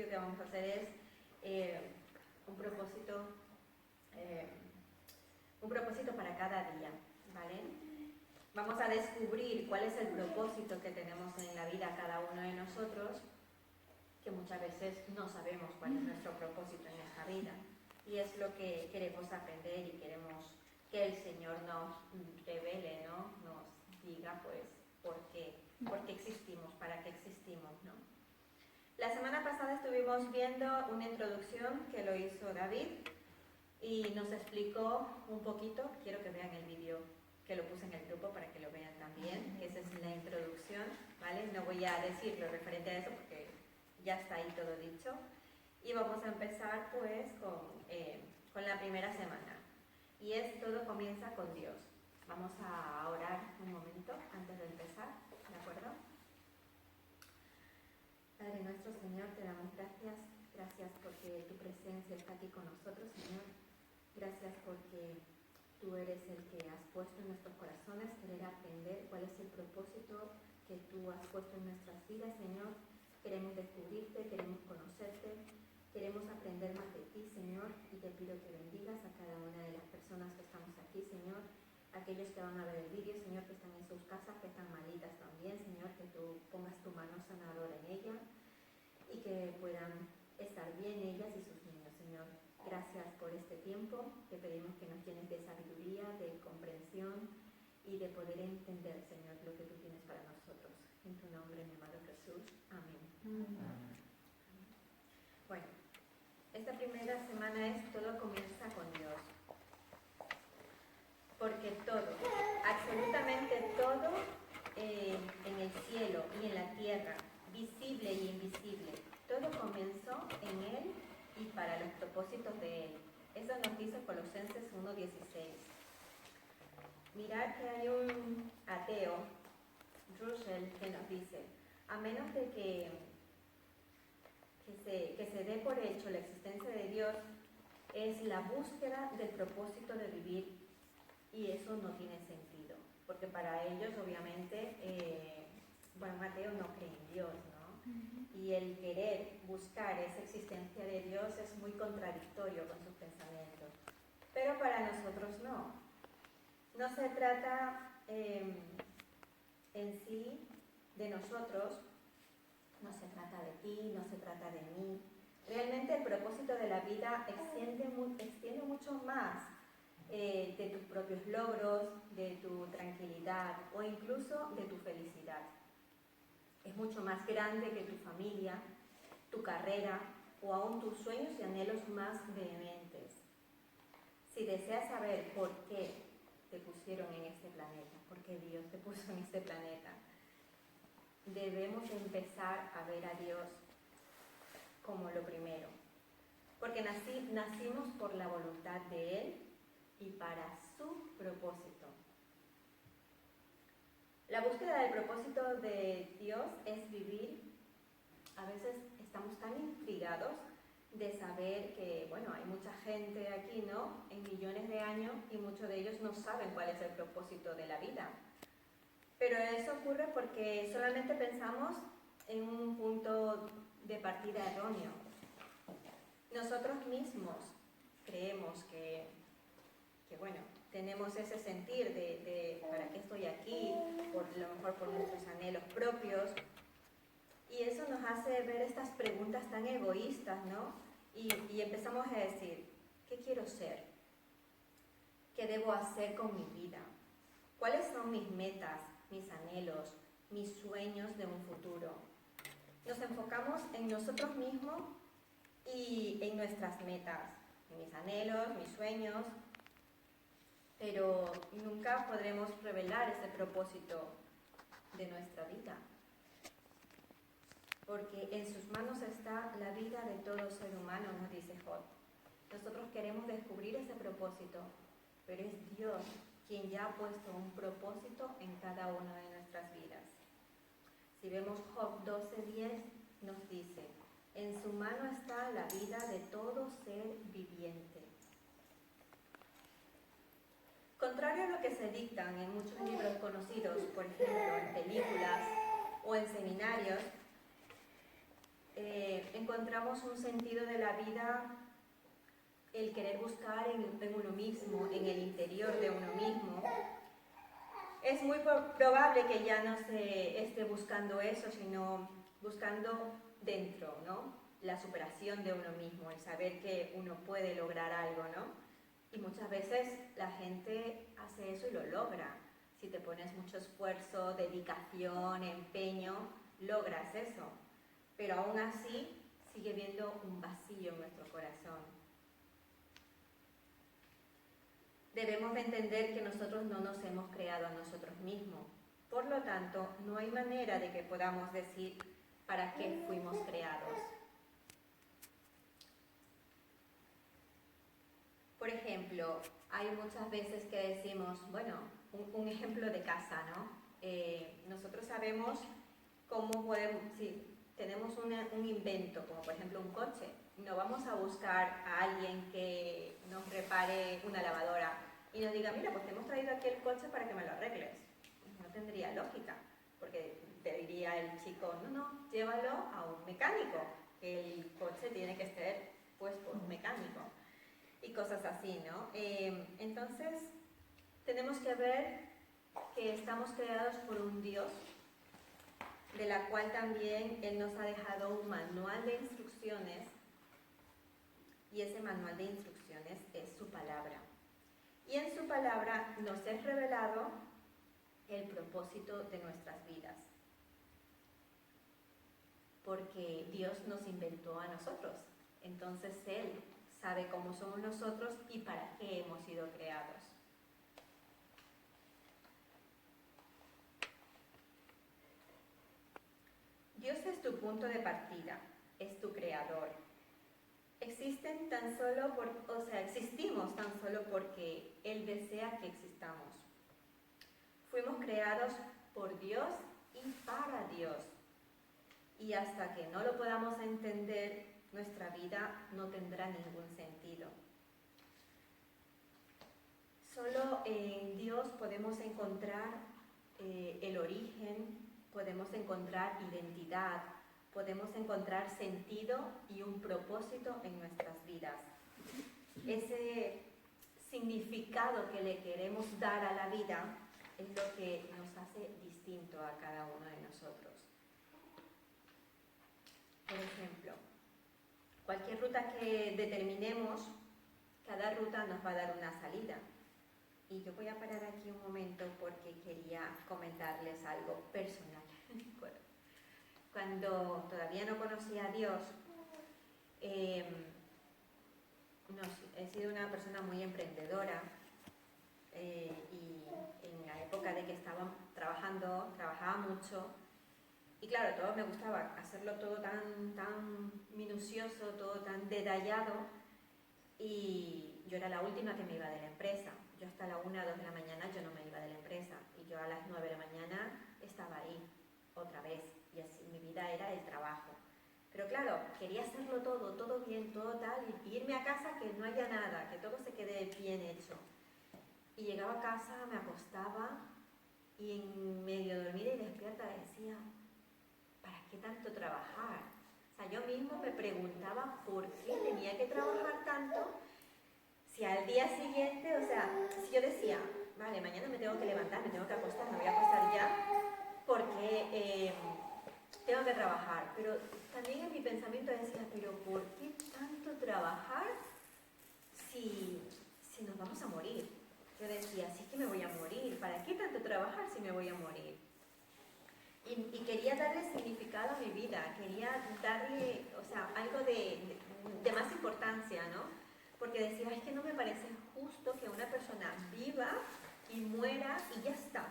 estudio que vamos a hacer es un propósito para cada día, ¿vale? Vamos a descubrir cuál es el propósito que tenemos en la vida cada uno de nosotros, que muchas veces no sabemos cuál es nuestro propósito en esta vida. Y es lo que queremos aprender y queremos que el Señor nos revele, ¿no? Nos diga, pues, por qué existimos, para qué existimos, ¿no? La semana pasada estuvimos viendo una introducción que lo hizo David y nos explicó un poquito. Quiero que vean el vídeo que lo puse en el grupo para que lo vean también, que esa es la introducción, ¿vale? No voy a decir lo referente a eso porque ya está ahí todo dicho. Y vamos a empezar pues con la primera semana. Y es todo comienza con Dios. Vamos a orar un momento antes de empezar, ¿de acuerdo? Padre nuestro, Señor, te damos gracias. Gracias porque tu presencia está aquí con nosotros, Señor. Gracias porque tú eres el que has puesto en nuestros corazones querer aprender cuál es el propósito que tú has puesto en nuestras vidas, Señor. Queremos descubrirte, queremos conocerte, queremos aprender más de ti, Señor, y te pido que bendigas a cada una de las personas que estamos aquí, Señor, aquellos que van a ver el vídeo, Señor, que están en sus casas, que están malitas también, Señor, que tú pongas tu mano sanadora en ella y que puedan estar bien ellas y sus niños, Señor. Gracias por este tiempo, te pedimos que nos llenes de sabiduría, de comprensión y de poder entender, Señor, lo que tú tienes para nosotros. En tu nombre, mi amado Jesús. Amén. Amén. Bueno, esta primera semana es todo comienza con Dios. Porque todo, absolutamente todo en el cielo y en la tierra, visible y invisible, todo comenzó en Él y para los propósitos de Él. Eso nos dice Colosenses 1:16. Mirad que hay un ateo, Russell, que nos dice, a menos de que se dé por hecho la existencia de Dios, es la búsqueda del propósito de vivir, y eso no tiene sentido, porque para ellos obviamente, Mateo no cree en Dios, ¿no? Y el querer buscar esa existencia de Dios es muy contradictorio con sus pensamientos, pero para nosotros no. No se trata en sí de nosotros, no se trata de ti, no se trata de mí. Realmente el propósito de la vida extiende mucho más de tus propios logros, de tu tranquilidad o incluso de tu felicidad. Es mucho más grande que tu familia, tu carrera o aún tus sueños y anhelos más vehementes. Si deseas saber por qué te pusieron en este planeta, por qué Dios te puso en este planeta, debemos empezar a ver a Dios como lo primero. Porque nacimos por la voluntad de Él y para su propósito. La búsqueda del propósito de Dios es vivir. A veces estamos tan intrigados de saber que, hay mucha gente aquí, ¿no?, en millones de años, y muchos de ellos no saben cuál es el propósito de la vida. Pero eso ocurre porque solamente pensamos en un punto de partida erróneo. Nosotros mismos creemos que tenemos ese sentir de ¿para qué estoy aquí? Por lo mejor por nuestros anhelos propios. Y eso nos hace ver estas preguntas tan egoístas, ¿no? Y empezamos a decir, ¿qué quiero ser? ¿Qué debo hacer con mi vida? ¿Cuáles son mis metas, mis anhelos, mis sueños de un futuro? Nos enfocamos en nosotros mismos y en nuestras metas, en mis anhelos, mis sueños, pero nunca podremos revelar ese propósito de nuestra vida, porque en sus manos está la vida de todo ser humano, nos dice Job. Nosotros queremos descubrir ese propósito, pero es Dios quien ya ha puesto un propósito en cada una de nuestras vidas. Si vemos Job 12:10, nos dice, en su mano está la vida de todo ser viviente. Contrario a lo que se dictan en muchos libros conocidos, por ejemplo, en películas o en seminarios, encontramos un sentido de la vida, el querer buscar en uno mismo, en el interior de uno mismo. Es muy probable que ya no se esté buscando eso, sino buscando dentro, ¿no? La superación de uno mismo, el saber que uno puede lograr algo, ¿no? Y muchas veces la gente hace eso y lo logra. Si te pones mucho esfuerzo, dedicación, empeño, logras eso. Pero aún así sigue habiendo un vacío en nuestro corazón. Debemos de entender que nosotros no nos hemos creado a nosotros mismos. Por lo tanto, no hay manera de que podamos decir para qué fuimos creados. Por ejemplo, hay muchas veces que decimos, bueno, un ejemplo de casa, ¿no? Nosotros sabemos cómo podemos, si tenemos un invento, como por ejemplo un coche, no vamos a buscar a alguien que nos repare una lavadora y nos diga, mira, pues te hemos traído aquí el coche para que me lo arregles. No tendría lógica, porque te diría el chico, no, llévalo a un mecánico, que el coche tiene que ser pues por un mecánico. Y cosas así, ¿no? Entonces, tenemos que ver que estamos creados por un Dios, de la cual también Él nos ha dejado un manual de instrucciones, y ese manual de instrucciones es su palabra. Y en su palabra nos es revelado el propósito de nuestras vidas, porque Dios nos inventó a nosotros, entonces Él sabe cómo somos nosotros y para qué hemos sido creados. Dios es tu punto de partida, es tu creador. Existimos tan solo porque Él desea que existamos. Fuimos creados por Dios y para Dios. Y hasta que no lo podamos entender, nuestra vida no tendrá ningún sentido. Solo en Dios podemos encontrar el origen, podemos encontrar identidad, podemos encontrar sentido y un propósito en nuestras vidas. Ese significado que le queremos dar a la vida es lo que nos hace distinto a cada uno de nosotros. Por ejemplo, cualquier ruta que determinemos, cada ruta nos va a dar una salida. Y yo voy a parar aquí un momento porque quería comentarles algo personal. Cuando todavía no conocía a Dios, he sido una persona muy emprendedora y en la época de que estaba trabajando, trabajaba mucho. Y claro, todo me gustaba, hacerlo todo tan minucioso, todo tan detallado, y yo era la última que me iba de la empresa. Yo hasta la 1 o 2 de la mañana yo no me iba de la empresa, y yo a las 9 de la mañana estaba ahí, otra vez, y así mi vida era el trabajo. Pero claro, quería hacerlo todo bien, todo tal, y irme a casa que no haya nada, que todo se quede bien hecho. Y llegaba a casa, me acostaba, y en medio dormida y despierta decía, ¿para qué tanto trabajar? O sea, yo mismo me preguntaba por qué tenía que trabajar tanto, si al día siguiente, o sea, si yo decía, vale, mañana me tengo que levantar, me tengo que acostar, me voy a acostar ya, porque tengo que trabajar. Pero también en mi pensamiento decía, pero ¿por qué tanto trabajar si nos vamos a morir? Yo decía, sí que me voy a morir, ¿para qué tanto trabajar si me voy a morir? Y quería darle significado a mi vida, quería darle, o sea, algo de más importancia, ¿no? Porque decía, es que no me parece justo que una persona viva y muera y ya está.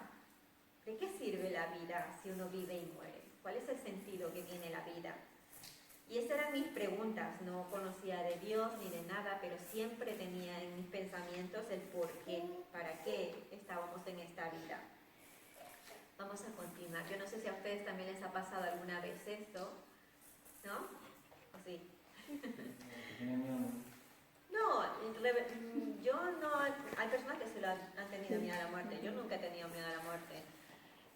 ¿De qué sirve la vida si uno vive y muere? ¿Cuál es el sentido que tiene la vida? Y esas eran mis preguntas. No conocía de Dios ni de nada, pero siempre tenía en mis pensamientos el por qué, para qué estábamos en esta vida. Vamos a continuar. Yo no sé si a ustedes también les ha pasado alguna vez esto, ¿no? ¿O sí? No, yo no. Hay personas que se lo han tenido miedo a la muerte. Yo nunca he tenido miedo a la muerte.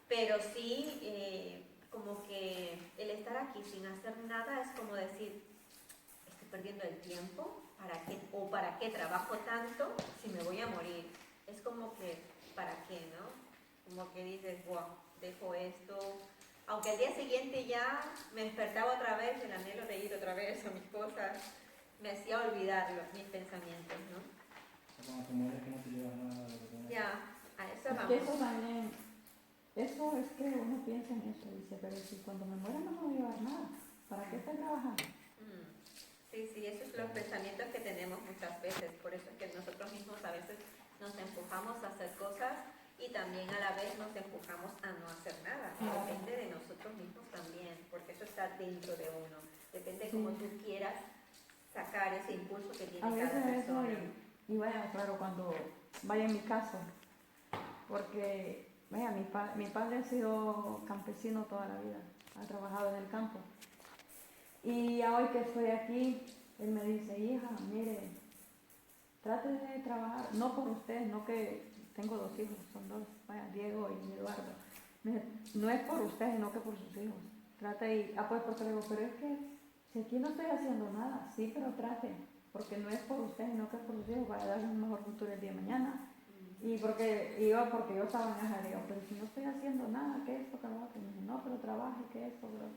Pero sí, como que el estar aquí sin hacer nada es como decir, estoy perdiendo el tiempo, ¿para qué trabajo tanto si me voy a morir? Es como que, ¿para qué, no? Como que dices, wow, dejo esto. Aunque al día siguiente ya me despertaba otra vez, el anhelo de ir otra vez a mis cosas, me hacía olvidar mis pensamientos, ¿no? Cuando te mueres que no te llevas nada de lo que tienes. Ya, a eso Es vamos. que eso también, eso es que uno piensa en eso, dice, pero si cuando me muera no me voy a llevar nada, ¿para qué estoy trabajando? Sí, esos son los pensamientos que tenemos muchas veces, por eso es que nosotros mismos a veces nos empujamos a hacer cosas y también a la vez nos empujamos a no hacer nada. Depende de nosotros mismos también, porque eso está dentro de uno. Depende de cómo tú quieras sacar ese impulso que tiene cada persona. Eso, y vaya, claro, cuando vaya en mi caso, porque vaya, mi padre ha sido campesino toda la vida, ha trabajado en el campo. Y hoy que estoy aquí, él me dice, hija, mire, trate de trabajar, no por usted, no que tengo 2 hijos, son 2, vaya, Diego y Eduardo. No es por usted, sino que por sus hijos. Trate y, pues porque le digo, pero es que si aquí no estoy haciendo nada, sí, pero trate, porque no es por usted, sino que es por sus hijos, para darles un mejor futuro el día de mañana. Y porque yo estaba en esa, digo, pero si no estoy haciendo nada, ¿qué es esto que lo hago? Y me dice, no, pero trabaje, ¿qué es esto, bro?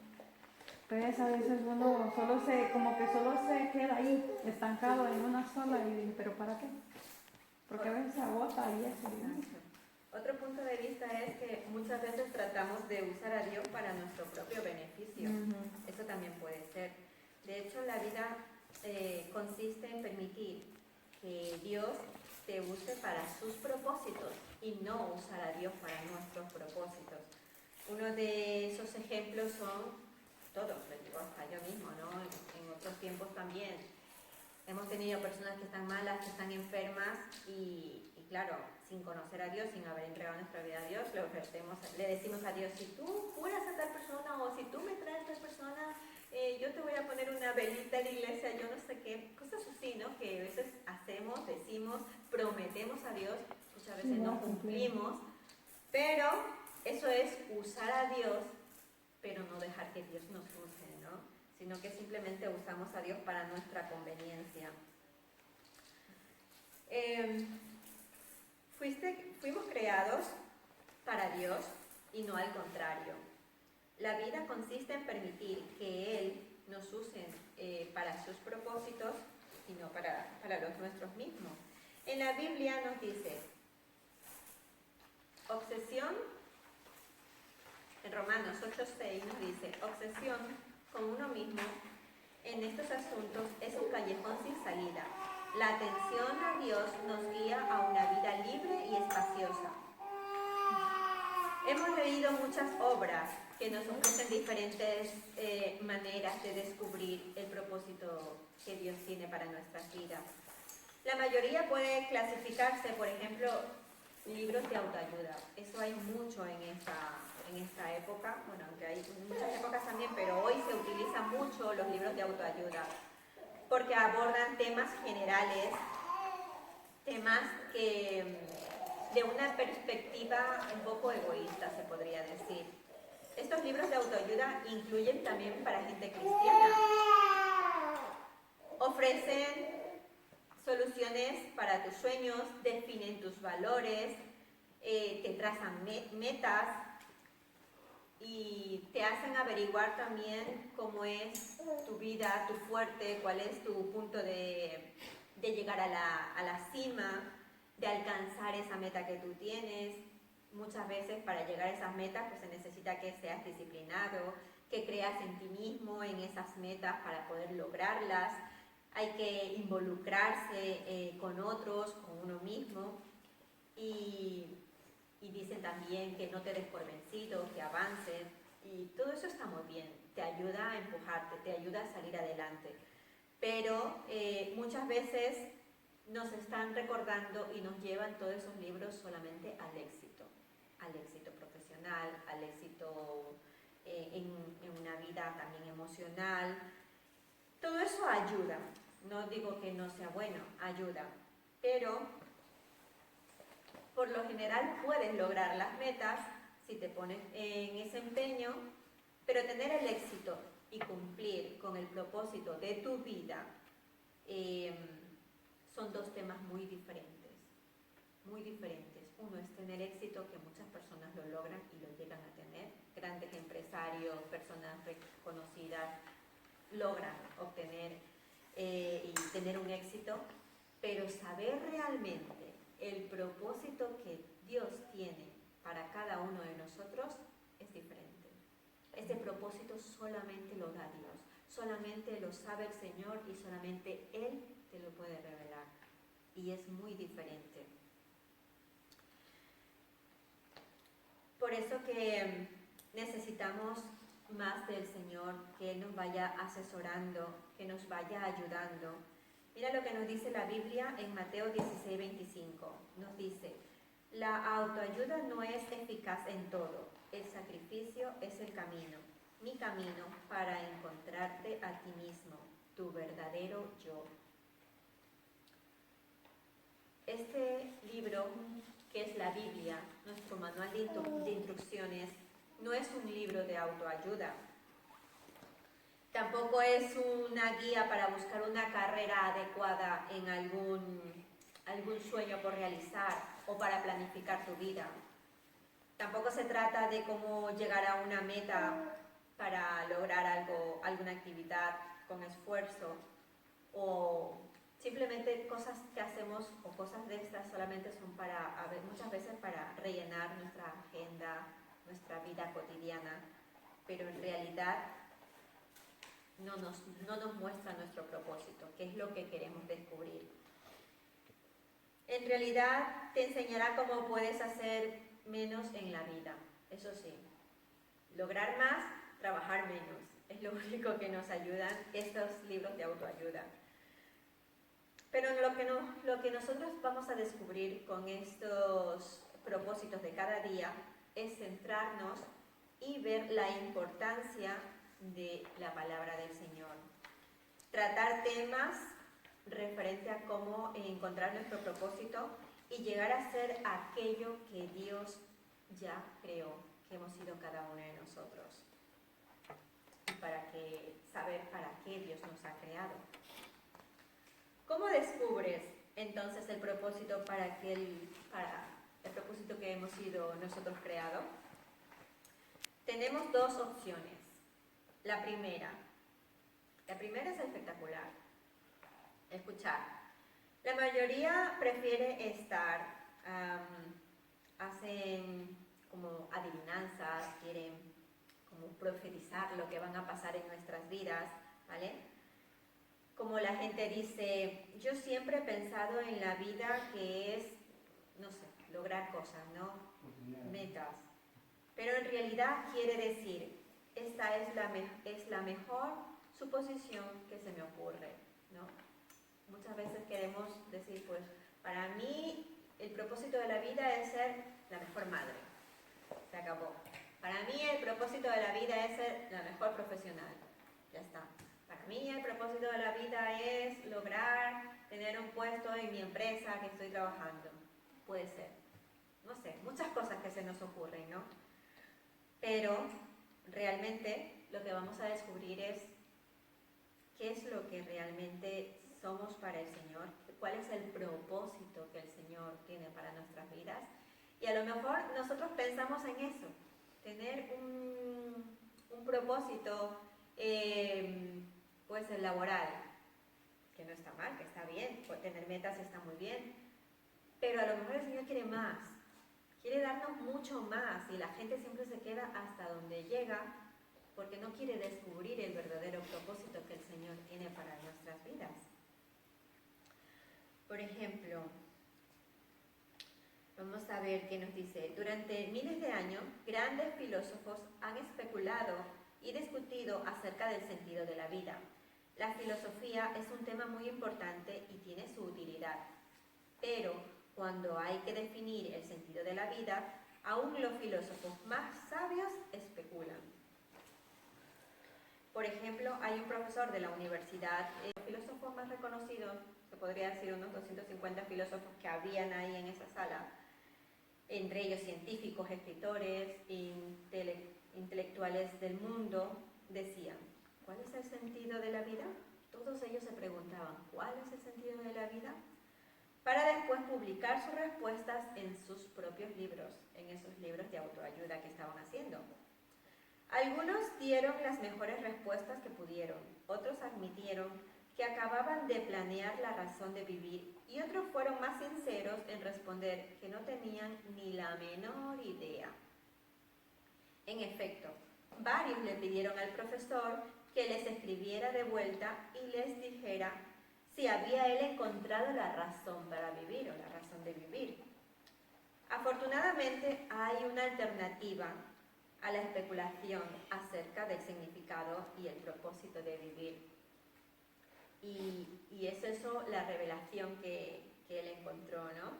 Entonces a veces uno solo se queda ahí, estancado en una sola y dice, ¿pero para qué? Porque a veces se agota y eso. Otro punto de vista es que muchas veces tratamos de usar a Dios para nuestro propio beneficio. Eso también puede ser. De hecho, la vida consiste en permitir que Dios te use para sus propósitos y no usar a Dios para nuestros propósitos. Uno de esos ejemplos son todos, les digo hasta yo mismo, ¿no? En otros tiempos también hemos tenido personas que están malas, que están enfermas y claro, sin conocer a Dios, sin haber entregado nuestra vida a Dios, le decimos a Dios, si tú curas a tal persona o si tú me traes a tal persona, yo te voy a poner una velita en la iglesia, yo no sé qué, cosas así, ¿no? Que a veces hacemos, decimos, prometemos a Dios, muchas veces no cumplimos, pero eso es usar a Dios, pero no dejar que Dios nos use, ¿no? Sino que simplemente usamos a Dios para nuestra conveniencia. Fuimos creados para Dios y no al contrario. La vida consiste en permitir que Él nos use para sus propósitos y no para los nuestros mismos. En la Biblia nos dice, obsesión, en Romanos 8:6 nos dice, obsesión con uno mismo en estos asuntos es un callejón sin salida. La atención a Dios nos guía a una vida libre y espaciosa. Hemos leído muchas obras que nos ofrecen diferentes maneras de descubrir el propósito que Dios tiene para nuestras vidas. La mayoría puede clasificarse, por ejemplo, libros de autoayuda. Eso hay mucho en esta época, bueno, aunque hay muchas épocas también, pero hoy se utilizan mucho los libros de autoayuda porque abordan temas generales, temas que de una perspectiva un poco egoísta, se podría decir. Estos libros de autoayuda incluyen también para gente cristiana. Ofrecen soluciones para tus sueños, definen tus valores, te trazan metas y te hacen averiguar también cómo es tu vida, tu fuerte, cuál es tu punto de llegar a la cima, de alcanzar esa meta que tú tienes. Muchas veces para llegar a esas metas pues se necesita que seas disciplinado, que creas en ti mismo, en esas metas para poder lograrlas. Hay que involucrarse con otros, con uno mismo y dicen también que no te des por vencido, que avances y todo eso está muy bien, te ayuda a empujarte, te ayuda a salir adelante. Pero muchas veces nos están recordando y nos llevan todos esos libros solamente al éxito profesional, al éxito en una vida también emocional. Todo eso ayuda, no digo que no sea bueno, ayuda, pero por lo general puedes lograr las metas si te pones en ese empeño, pero Pero tener el éxito y cumplir con el propósito de tu vida son dos temas muy diferentes, muy diferentes. Uno es tener éxito, que muchas personas lo logran y lo llegan a tener. Grandes empresarios, personas reconocidas logran obtener y tener un éxito, pero saber realmente el propósito que Dios tiene para cada uno de nosotros es diferente. Ese propósito solamente lo da Dios, solamente lo sabe el Señor y solamente Él te lo puede revelar. Y es muy diferente. Por eso que necesitamos más del Señor, que Él nos vaya asesorando, que nos vaya ayudando. Mira lo que nos dice la Biblia en Mateo 16:25. Nos dice: la autoayuda no es eficaz en todo. El sacrificio es el camino, mi camino para encontrarte a ti mismo, tu verdadero yo. Este libro, que es la Biblia, nuestro manual de instrucciones, no es un libro de autoayuda. Tampoco es una guía para buscar una carrera adecuada en algún sueño por realizar o para planificar tu vida. Tampoco se trata de cómo llegar a una meta para lograr alguna actividad con esfuerzo, o simplemente cosas que hacemos o cosas de estas solamente son muchas veces para rellenar nuestra agenda, nuestra vida cotidiana, pero en realidad no nos muestra nuestro propósito, qué es lo que queremos descubrir. En realidad te enseñará cómo puedes hacer menos en la vida, eso sí. Lograr más, trabajar menos. Es lo único que nos ayudan estos libros de autoayuda. Pero lo que nosotros vamos a descubrir con estos propósitos de cada día es centrarnos y ver la importancia de la palabra del Señor. Tratar temas referente a cómo encontrar nuestro propósito y llegar a ser aquello que Dios ya creó, que hemos sido cada uno de nosotros. Y saber para qué Dios nos ha creado. ¿Cómo descubres entonces el propósito para el propósito que hemos sido nosotros creados? Tenemos dos opciones. La primera es espectacular. Escuchar. La mayoría prefiere hacen como adivinanzas, quieren como profetizar lo que van a pasar en nuestras vidas, ¿vale? Como la gente dice, yo siempre he pensado en la vida que es, no sé, lograr cosas, ¿no? Metas. Pero en realidad quiere decir, esta es la mejor suposición que se me ocurre, ¿no? Muchas veces queremos decir, pues, para mí el propósito de la vida es ser la mejor madre. Se acabó. Para mí el propósito de la vida es ser la mejor profesional. Ya está. Para mí el propósito de la vida es lograr tener un puesto en mi empresa que estoy trabajando. Puede ser. No sé, muchas cosas que se nos ocurren, ¿no? Pero realmente lo que vamos a descubrir es qué es lo que realmente somos para el Señor, cuál es el propósito que el Señor tiene para nuestras vidas. Y a lo mejor nosotros pensamos en eso, tener un propósito pues laboral, que no está mal, que está bien, tener metas está muy bien, pero a lo mejor el Señor quiere más, quiere darnos mucho más, y la gente siempre se queda hasta donde llega porque no quiere descubrir el verdadero propósito que el Señor tiene para nuestras vidas. Por ejemplo, vamos a ver qué nos dice. Durante miles de años, grandes filósofos han especulado y discutido acerca del sentido de la vida. La filosofía es un tema muy importante y tiene su utilidad. Pero cuando hay que definir el sentido de la vida, aún los filósofos más sabios especulan. Por ejemplo, hay un profesor de la universidad, los filósofos más reconocidos, se podría decir unos 250 filósofos que habían ahí en esa sala, entre ellos científicos, escritores, intelectuales del mundo decían, ¿cuál es el sentido de la vida? Todos ellos se preguntaban, ¿cuál es el sentido de la vida? Para después publicar sus respuestas en sus propios libros, en esos libros de autoayuda que estaban haciendo. Algunos dieron las mejores respuestas que pudieron, otros admitieron que acababan de planear la razón de vivir y otros fueron más sinceros en responder que no tenían ni la menor idea. En efecto, varios le pidieron al profesor que les escribiera de vuelta y les dijera si había él encontrado la razón para vivir o la razón de vivir. Afortunadamente hay una alternativa a la especulación acerca del significado y el propósito de vivir. Y es eso la revelación que él encontró, ¿no?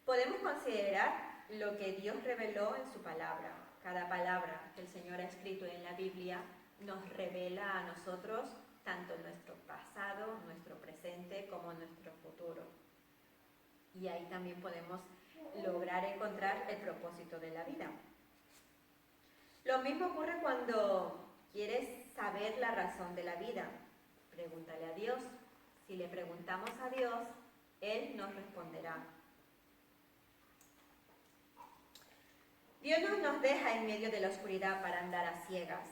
Podemos considerar lo que Dios reveló en su palabra. Cada palabra que el Señor ha escrito en la Biblia nos revela a nosotros tanto nuestro pasado, nuestro presente, como nuestro futuro. Y ahí también podemos lograr encontrar el propósito de la vida. Lo mismo ocurre cuando quieres saber la razón de la vida. Pregúntale a Dios. Si le preguntamos a Dios, Él nos responderá. Dios no nos deja en medio de la oscuridad para andar a ciegas.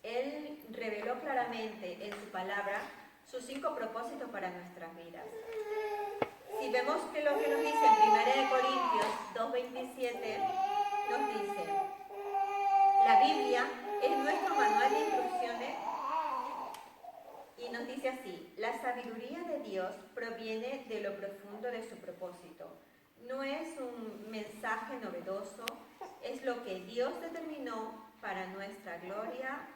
Él reveló claramente en su palabra sus 5 propósitos para nuestras vidas. Si vemos que lo que nos dice en 1 Corintios 2:27, nos dice, la Biblia es nuestro manual de instrucciones y nos dice así, la sabiduría de Dios proviene de lo profundo de su propósito. No es un mensaje novedoso, es lo que Dios determinó para nuestra gloria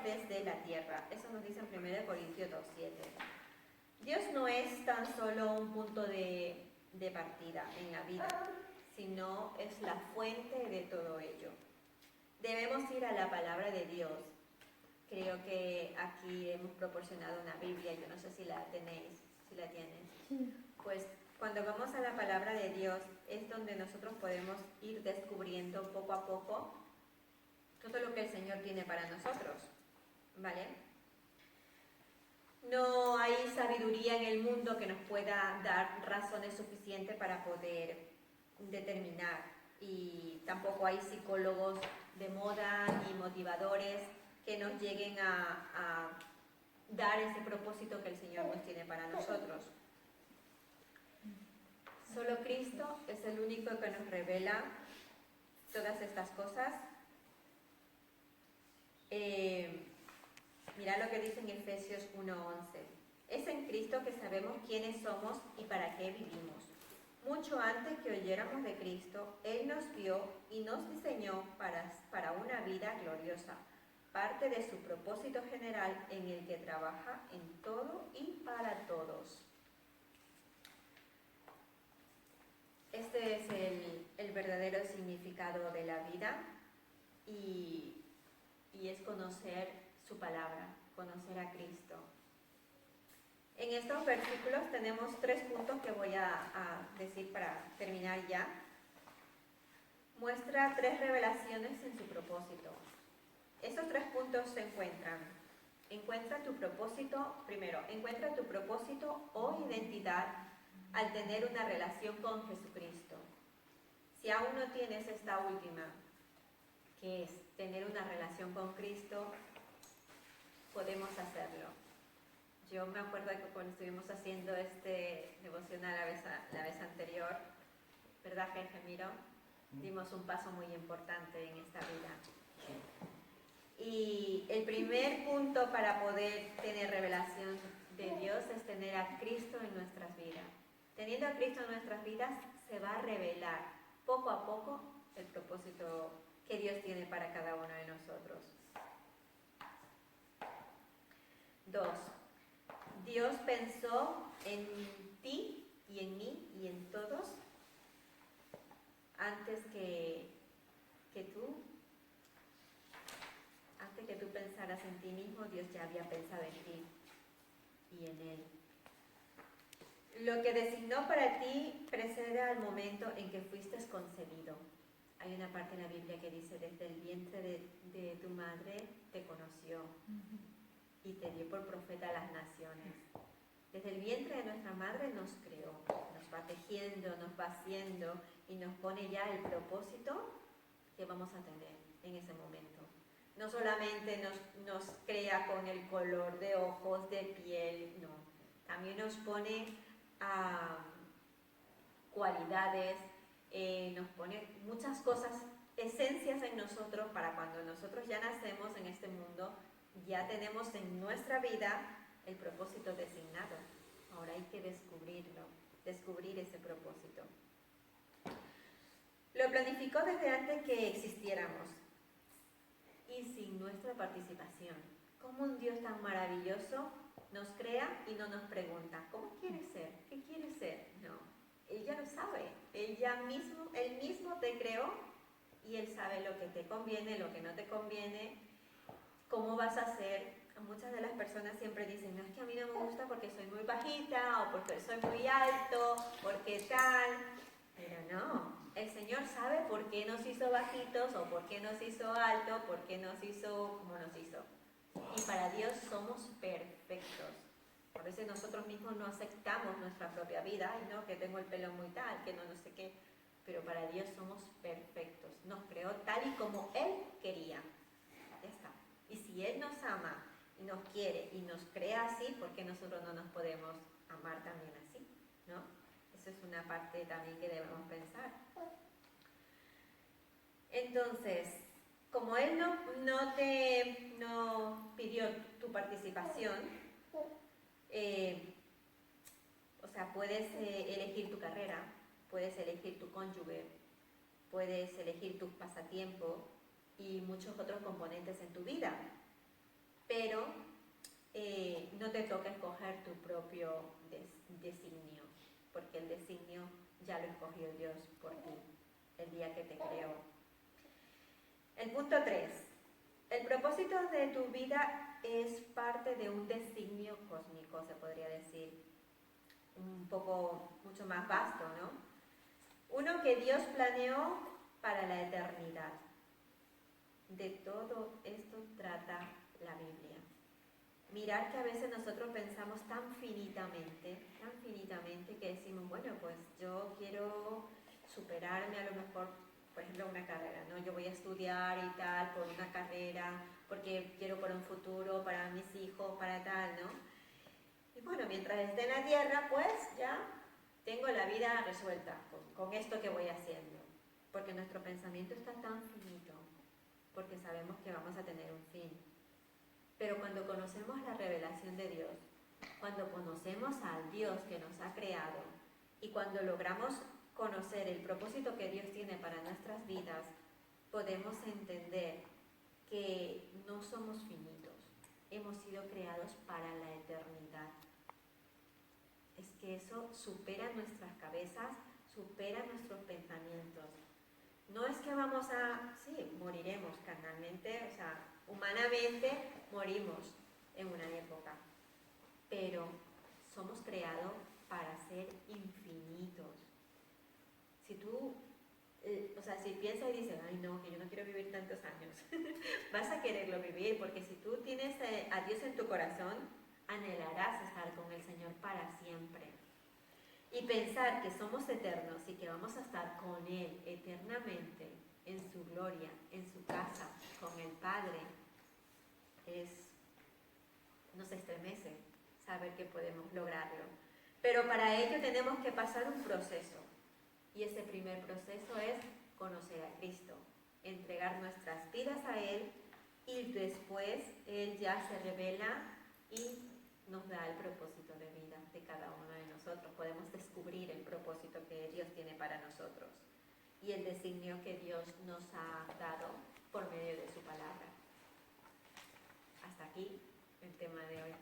desde la tierra. Eso nos dice en 1 Corintios 2:7. Dios no es tan solo un punto de partida en la vida, sino es la fuente de todo ello. Debemos ir a la palabra de Dios. Creo que aquí hemos proporcionado una Biblia, yo no sé si la tenéis, si la tienen. Sí. Pues cuando vamos a la palabra de Dios es donde nosotros podemos ir descubriendo poco a poco todo lo que el Señor tiene para nosotros, ¿vale? No hay sabiduría en el mundo que nos pueda dar razones suficientes para poder determinar, y tampoco hay psicólogos de moda ni motivadores que nos lleguen a dar ese propósito que el Señor nos tiene para nosotros. Solo Cristo es el único que nos revela todas estas cosas. Mirad lo que dice en Efesios 1:11. Es en Cristo que sabemos quiénes somos y para qué vivimos. Mucho antes que oyéramos de Cristo, Él nos vio y nos diseñó para una vida gloriosa, parte de su propósito general en el que trabaja en todo y para todos. Este es el verdadero significado de la vida y es conocer su palabra, conocer a Cristo. En estos versículos tenemos 3 puntos que voy a decir para terminar ya. Muestra 3 revelaciones en su propósito. Estos 3 puntos se encuentra tu propósito, primero, encuentra tu propósito o identidad al tener una relación con Jesucristo. Si aún no tienes esta última, que es tener una relación con Cristo, podemos hacerlo. Yo me acuerdo que cuando estuvimos haciendo este devocional la vez anterior, ¿verdad, Miro? Dimos un paso muy importante en esta vida. Y el primer punto para poder tener revelación de Dios es tener a Cristo en nuestras vidas. Teniendo a Cristo en nuestras vidas, se va a revelar poco a poco el propósito que Dios tiene para cada uno de nosotros. 2. Dios pensó en ti y en mí y en todos antes que tú pensaras en ti mismo. Dios ya había pensado en ti y en Él. Lo que designó para ti precede al momento en que fuiste concebido. Hay una parte en la Biblia que dice, desde el vientre de tu madre te conoció y te dio por profeta a las naciones. Desde el vientre de nuestra madre nos creó, nos va tejiendo, nos va haciendo y nos pone ya el propósito que vamos a tener en ese momento. No solamente nos crea con el color de ojos, de piel, no. También nos pone cualidades, nos pone muchas cosas, esencias en nosotros para cuando nosotros ya nacemos en este mundo, ya tenemos en nuestra vida el propósito designado. Ahora hay que descubrirlo, descubrir ese propósito. Lo planificó desde antes que existiéramos y sin nuestra participación. Como un Dios tan maravilloso nos crea y no nos pregunta, ¿cómo quieres ser? ¿Qué quieres ser? No, Él ya lo sabe. Él mismo te creó y Él sabe lo que te conviene, lo que no te conviene, cómo vas a ser. Muchas de las personas siempre dicen, no, es que a mí no me gusta porque soy muy bajita o porque soy muy alto, porque tal. Pero no, el Señor sabe por qué nos hizo bajitos o por qué nos hizo altos, por qué nos hizo como nos hizo. Y para Dios somos perfectos. A veces nosotros mismos no aceptamos nuestra propia vida. Ay, no, que tengo el pelo muy tal, que no sé qué. Pero para Dios somos perfectos. Nos creó tal y como Él quería. Ya está. Y si Él nos ama y nos quiere y nos crea así, ¿por qué nosotros no nos podemos amar también así? ¿No? Eso es una parte también que debemos pensar. Entonces, como Él no pidió tu participación, o sea, puedes elegir tu carrera, puedes elegir tu cónyuge, puedes elegir tus pasatiempos y muchos otros componentes en tu vida, pero no te toca escoger tu propio designio, porque el designio ya lo escogió Dios por ti, el día que te creó. El punto 3. El propósito de tu vida es parte de un designio cósmico, se podría decir, mucho más vasto, ¿no? Uno que Dios planeó para la eternidad. De todo esto trata la Biblia. Mirar que a veces nosotros pensamos tan finitamente que decimos, bueno, pues yo quiero superarme a lo mejor, por ejemplo, una carrera, ¿no? Yo voy a estudiar y tal por una carrera, porque quiero para un futuro, para mis hijos, para tal, ¿no? Y bueno, mientras esté en la tierra, pues ya tengo la vida resuelta con esto que voy haciendo. Porque nuestro pensamiento está tan finito, porque sabemos que vamos a tener un fin. Pero cuando conocemos la revelación de Dios, cuando conocemos al Dios que nos ha creado y cuando logramos conocer el propósito que Dios tiene para nuestras vidas, podemos entender que no somos finitos, hemos sido creados para la eternidad. Es que eso supera nuestras cabezas, supera nuestros pensamientos. No es que vamos sí, moriremos carnalmente, o sea, humanamente morimos en una época, pero somos creados para ser infinitos. Si tú, si piensas y dices, ay no, que yo no quiero vivir tantos años, vas a quererlo vivir, porque si tú tienes a Dios en tu corazón, anhelarás estar con el Señor para siempre. Y pensar que somos eternos y que vamos a estar con Él eternamente, en su gloria, en su casa, con el Padre, nos estremece saber que podemos lograrlo. Pero para ello tenemos que pasar un proceso. Y ese primer proceso es conocer a Cristo, entregar nuestras vidas a Él y después Él ya se revela y nos da el propósito de vida de cada uno de nosotros. Podemos descubrir el propósito que Dios tiene para nosotros y el designio que Dios nos ha dado por medio de su palabra. Hasta aquí el tema de hoy.